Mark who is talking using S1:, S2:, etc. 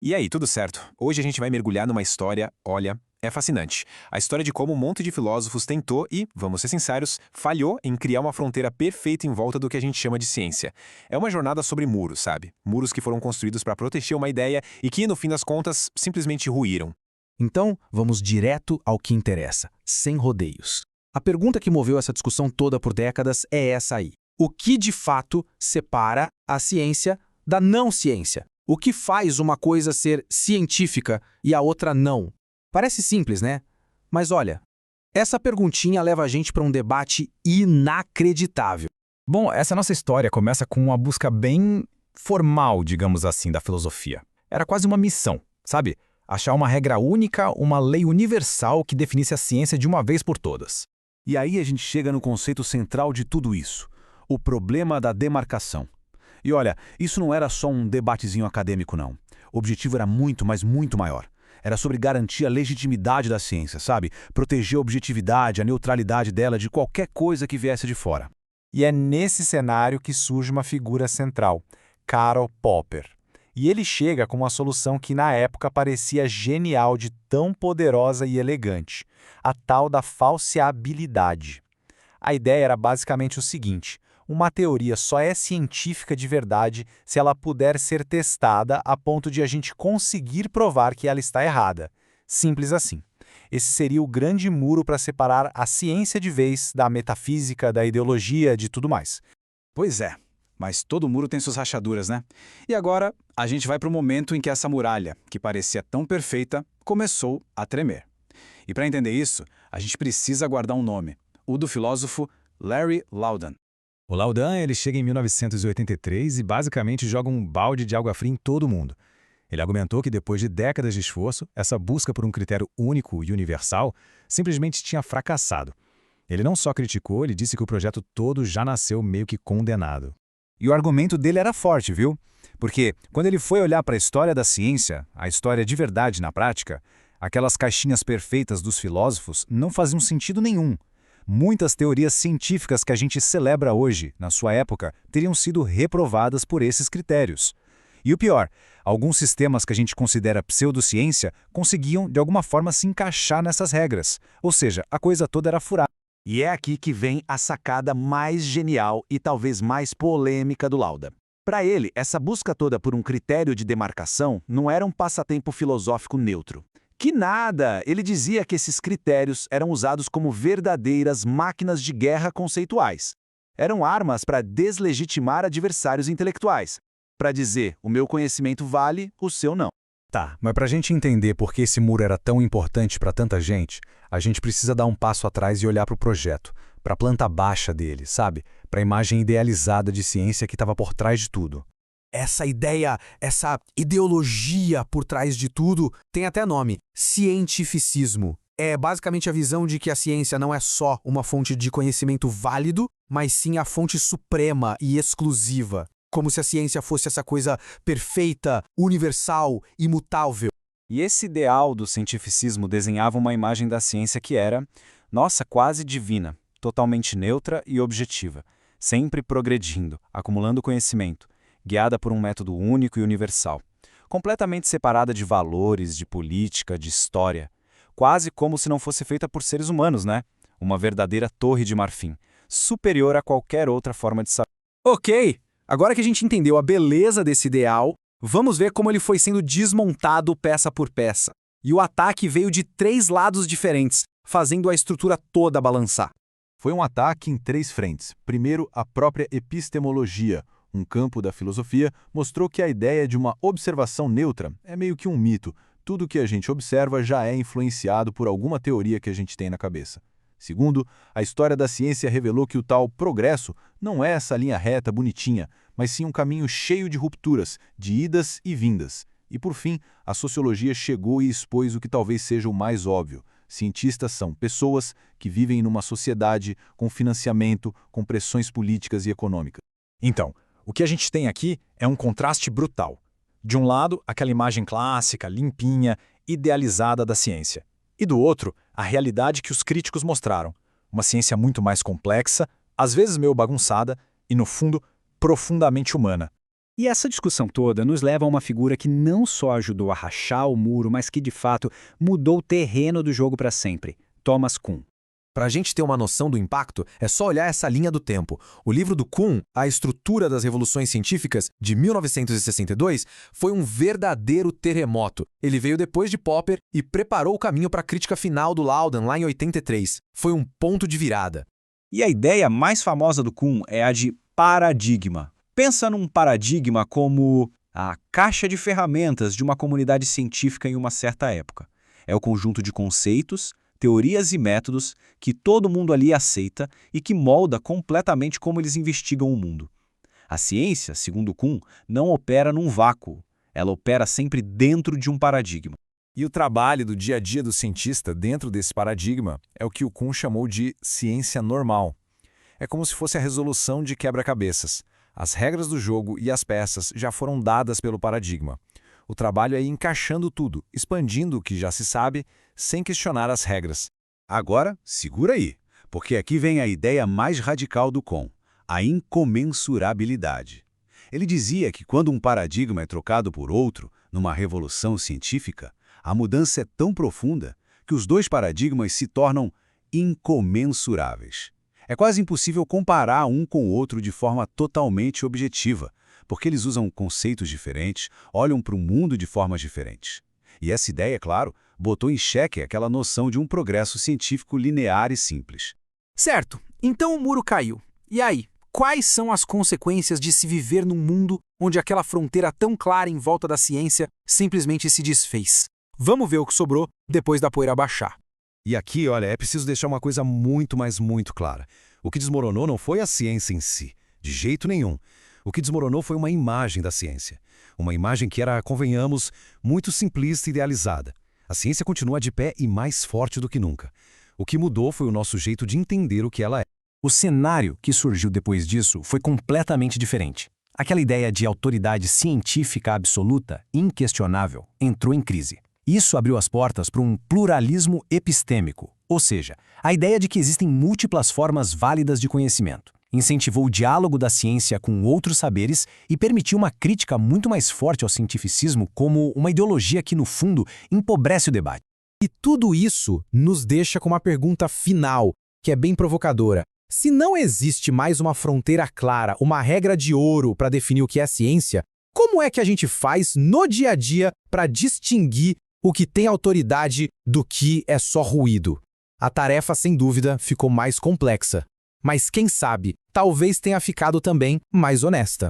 S1: E aí, tudo certo? Hoje a gente vai mergulhar numa história, olha, é fascinante. A história de como um monte de filósofos tentou e, vamos ser sinceros, falhou em criar uma fronteira perfeita em volta do que a gente chama de ciência. É uma jornada sobre muros, sabe? Muros que foram construídos para proteger uma ideia e que, no fim das contas, simplesmente ruíram.
S2: Então, vamos direto ao que interessa, sem rodeios. A pergunta que moveu essa discussão toda por décadas é essa aí. O que de fato separa a ciência da não ciência? O que faz uma coisa ser científica e a outra não? Parece simples, né? Mas olha, essa perguntinha leva a gente para um debate inacreditável.
S3: Bom, essa nossa história começa com uma busca bem formal, digamos assim, da filosofia. Era quase uma missão, sabe? Achar uma regra única, uma lei universal que definisse a ciência de uma vez por todas.
S4: E aí a gente chega no conceito central de tudo isso, o problema da demarcação. E olha, isso não era só um debatezinho acadêmico, não. O objetivo era muito, mas muito maior. Era sobre garantir a legitimidade da ciência, sabe? Proteger a objetividade, a neutralidade dela de qualquer coisa que viesse de fora.
S5: E é nesse cenário que surge uma figura central, Karl Popper. E ele chega com uma solução que na época parecia genial de tão poderosa e elegante, a tal da falseabilidade. A ideia era basicamente o seguinte: uma teoria só é científica de verdade se ela puder ser testada a ponto de a gente conseguir provar que ela está errada. Simples assim. Esse seria o grande muro para separar a ciência de vez da metafísica, da ideologia, de tudo mais.
S1: Pois é, mas todo muro tem suas rachaduras, né? E agora a gente vai para o momento em que essa muralha, que parecia tão perfeita, começou a tremer. E para entender isso, a gente precisa guardar um nome, o do filósofo Larry Laudan.
S3: O Laudan ele chega em 1983 e basicamente joga um balde de água fria em todo mundo. Ele argumentou que depois de décadas de esforço, essa busca por um critério único e universal simplesmente tinha fracassado. Ele não só criticou, ele disse que o projeto todo já nasceu meio que condenado.
S4: E o argumento dele era forte, viu? Porque quando ele foi olhar para a história da ciência, a história de verdade na prática, aquelas caixinhas perfeitas dos filósofos não faziam sentido nenhum. Muitas teorias científicas que a gente celebra hoje, na sua época, teriam sido reprovadas por esses critérios. E o pior, alguns sistemas que a gente considera pseudociência conseguiam, de alguma forma, se encaixar nessas regras. Ou seja, a coisa toda era furada.
S6: E é aqui que vem a sacada mais genial e talvez mais polêmica do Laudan. Para ele, essa busca toda por um critério de demarcação não era um passatempo filosófico neutro. Que nada! Ele dizia que esses critérios eram usados como verdadeiras máquinas de guerra conceituais. Eram armas para deslegitimar adversários intelectuais. Para dizer, o meu conhecimento vale, o seu não.
S4: Tá, mas para a gente entender por que esse muro era tão importante para tanta gente, a gente precisa dar um passo atrás e olhar para o projeto, para a planta baixa dele, sabe? Para a imagem idealizada de ciência que estava por trás de tudo.
S2: Essa ideia, essa ideologia por trás de tudo tem até nome: cientificismo. É basicamente a visão de que a ciência não é só uma fonte de conhecimento válido, mas sim a fonte suprema e exclusiva. Como se a ciência fosse essa coisa perfeita, universal, imutável.
S1: E esse ideal do cientificismo desenhava uma imagem da ciência que era, nossa, quase divina, totalmente neutra e objetiva, sempre progredindo, acumulando conhecimento, guiada por um método único e universal, completamente separada de valores, de política, de história, quase como se não fosse feita por seres humanos, né? Uma verdadeira torre de marfim, superior a qualquer outra forma de saber.
S2: Ok, agora que a gente entendeu a beleza desse ideal, vamos ver como ele foi sendo desmontado peça por peça. E o ataque veio de 3 lados diferentes, fazendo a estrutura toda balançar.
S4: Foi um ataque em 3 frentes. Primeiro, a própria epistemologia. Um campo da filosofia mostrou que a ideia de uma observação neutra é meio que um mito. Tudo que a gente observa já é influenciado por alguma teoria que a gente tem na cabeça. Segundo, a história da ciência revelou que o tal progresso não é essa linha reta bonitinha, mas sim um caminho cheio de rupturas, de idas e vindas. E por fim, a sociologia chegou e expôs o que talvez seja o mais óbvio. Cientistas são pessoas que vivem numa sociedade com financiamento, com pressões políticas e econômicas.
S3: Então, o que a gente tem aqui é um contraste brutal. De um lado, aquela imagem clássica, limpinha, idealizada da ciência. E do outro, a realidade que os críticos mostraram. Uma ciência muito mais complexa, às vezes meio bagunçada e, no fundo, profundamente humana.
S7: E essa discussão toda nos leva a uma figura que não só ajudou a rachar o muro, mas que, de fato, mudou o terreno do jogo para sempre: Thomas Kuhn.
S2: Para a gente ter uma noção do impacto, é só olhar essa linha do tempo. O livro do Kuhn, A Estrutura das Revoluções Científicas, de 1962, foi um verdadeiro terremoto. Ele veio depois de Popper e preparou o caminho para a crítica final do Loudon, lá em 83. Foi um ponto de virada.
S1: E a ideia mais famosa do Kuhn é a de paradigma. Pensa num paradigma como a caixa de ferramentas de uma comunidade científica em uma certa época. É o conjunto de conceitos, teorias e métodos que todo mundo ali aceita e que molda completamente como eles investigam o mundo. A ciência, segundo Kuhn, não opera num vácuo. Ela opera sempre dentro de um paradigma.
S3: E o trabalho do dia a dia do cientista dentro desse paradigma é o que o Kuhn chamou de ciência normal. É como se fosse a resolução de quebra-cabeças. As regras do jogo e as peças já foram dadas pelo paradigma. O trabalho é ir encaixando tudo, expandindo o que já se sabe, sem questionar as regras.
S8: Agora, segura aí, porque aqui vem a ideia mais radical do Kuhn, a incomensurabilidade. Ele dizia que quando um paradigma é trocado por outro, numa revolução científica, a mudança é tão profunda que os dois paradigmas se tornam incomensuráveis. É quase impossível comparar um com o outro de forma totalmente objetiva, porque eles usam conceitos diferentes, olham para o mundo de formas diferentes. E essa ideia, claro, botou em xeque aquela noção de um progresso científico linear e simples.
S2: Certo, então o muro caiu. E aí, quais são as consequências de se viver num mundo onde aquela fronteira tão clara em volta da ciência simplesmente se desfez? Vamos ver o que sobrou depois da poeira baixar.
S3: E aqui, olha, é preciso deixar uma coisa muito, mas muito clara. O que desmoronou não foi a ciência em si, de jeito nenhum. O que desmoronou foi uma imagem da ciência. Uma imagem que era, convenhamos, muito simplista e idealizada. A ciência continua de pé e mais forte do que nunca. O que mudou foi o nosso jeito de entender o que ela é.
S9: O cenário que surgiu depois disso foi completamente diferente. Aquela ideia de autoridade científica absoluta, inquestionável, entrou em crise. Isso abriu as portas para um pluralismo epistêmico, ou seja, a ideia de que existem múltiplas formas válidas de conhecimento. Incentivou o diálogo da ciência com outros saberes e permitiu uma crítica muito mais forte ao cientificismo como uma ideologia que, no fundo, empobrece o debate.
S2: E tudo isso nos deixa com uma pergunta final, que é bem provocadora. Se não existe mais uma fronteira clara, uma regra de ouro para definir o que é ciência, como é que a gente faz no dia a dia para distinguir o que tem autoridade do que é só ruído? A tarefa, sem dúvida, ficou mais complexa. Mas quem sabe, talvez tenha ficado também mais honesta.